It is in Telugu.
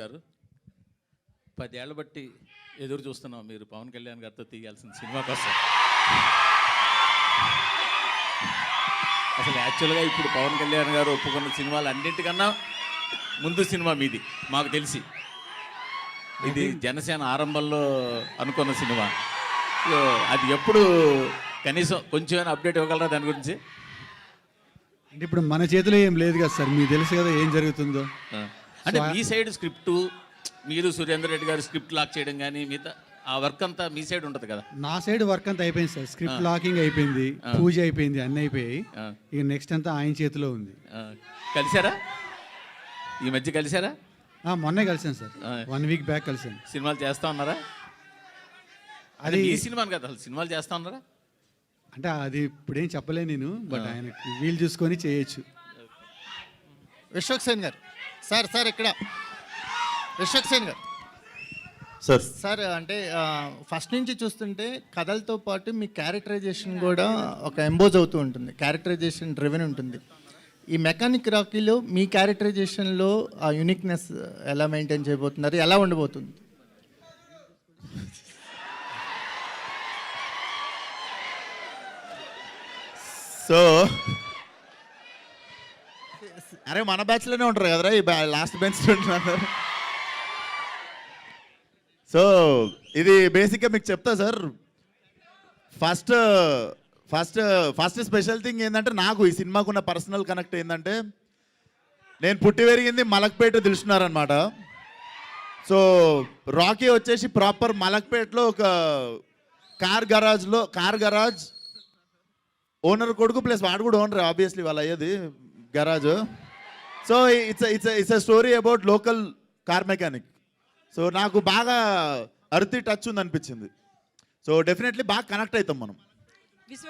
గారు, 10 ఏళ్ల బట్టి ఎదురు చూస్తున్నాం మీరు పవన్ కళ్యాణ్ గారితో తీయాల్సిన సినిమా కోసం. అసలు యాక్చువల్గా ఇప్పుడు పవన్ కళ్యాణ్ గారు ఒప్పుకున్న సినిమాలు అన్నింటికన్నా ముందు సినిమా మీది మాకు తెలిసి. ఇది జనసేన ఆరంభంలో అనుకున్న సినిమా. అది ఎప్పుడు కనీసం కొంచెమైనా అప్డేట్ ఇవ్వగలరా దాని గురించి? అంటే ఇప్పుడు మన చేతిలో ఏం లేదు కదా సార్, మీకు తెలుసు కదా ఏం జరుగుతుందో. అంటే మీ సైడ్ స్క్రిప్టు, మీరు సురేందర్ రెడ్డి గారు స్క్రిప్ట్ లాక్ చేయడం కానీ మిగతా ఆ వర్క్ అంతా మీ సైడ్ ఉంటుంది కదా? నా సైడ్ వర్క్ అంతా అయిపోయింది సార్. స్క్రిప్ట్ లాకింగ్ అయిపోయింది, పూజ అయిపోయింది, అన్నీ అయిపోయాయి. ఇక నెక్స్ట్ అంతా ఆయన చేతిలో ఉంది. కలిసారా ఈ మధ్య? కలిసారా? మొన్నే కలిసాను సార్, 1 వీక్ బ్యాక్ కలిసాను. సినిమాలు చేస్తా ఉన్నారా? అది ఈ సినిమాని కదా, అసలు సినిమాలు చేస్తా ఉన్నారా? అంటే అది ఇప్పుడేం చెప్పలే నేను, బట్ ఆయన వీలు చూసుకొని చేయొచ్చు. విశ్వక్ సేన్ గారు సార్ ఇక్కడ విశ్వక్ సేన్ గారు సార్ అంటే ఫస్ట్ నుంచి చూస్తుంటే కథలతో పాటు మీ క్యారెక్టరైజేషన్ కూడా ఒక ఎంబోజ్ అవుతూ ఉంటుంది, క్యారెక్టరైజేషన్ డ్రివెన్ ఉంటుంది. ఈ మెకానిక్ రాకీలో మీ క్యారెక్టరైజేషన్లో ఆ యూనిక్నెస్ ఎలా మెయింటైన్ చేయబోతున్నారు, ఎలా ఉండబోతుంది? సో అరే మన బ్యాచ్లోనే ఉంటారు కదరా ఈ లాస్ట్ బెంచ్ ఉంటున్నారు. సో ఇది బేసిక్గా మీకు చెప్తా సార్. ఫస్ట్ స్పెషల్ థింగ్ ఏంటంటే, నాకు ఈ సినిమాకున్న పర్సనల్ కనెక్ట్ ఏంటంటే, నేను పుట్టి పెరిగింది మలక్పేట తెలుసున్నారనమాట. సో రాకీ వచ్చేసి ప్రాపర్ మలక్పేటలో ఒక కార్ గరాజ్ ఓనర్ కొడుకు ప్లస్ వాడు కూడా ఓనర్, ఆబ్వియస్లీ వాళ్ళు అయ్యేది garage. So it's a story about local car mechanic. So నాకు బాగా అర్తి టచ్ ఉంది అనిపించింది. సో డెఫినెట్లీ బాగా కనెక్ట్ అవుతాం మనం.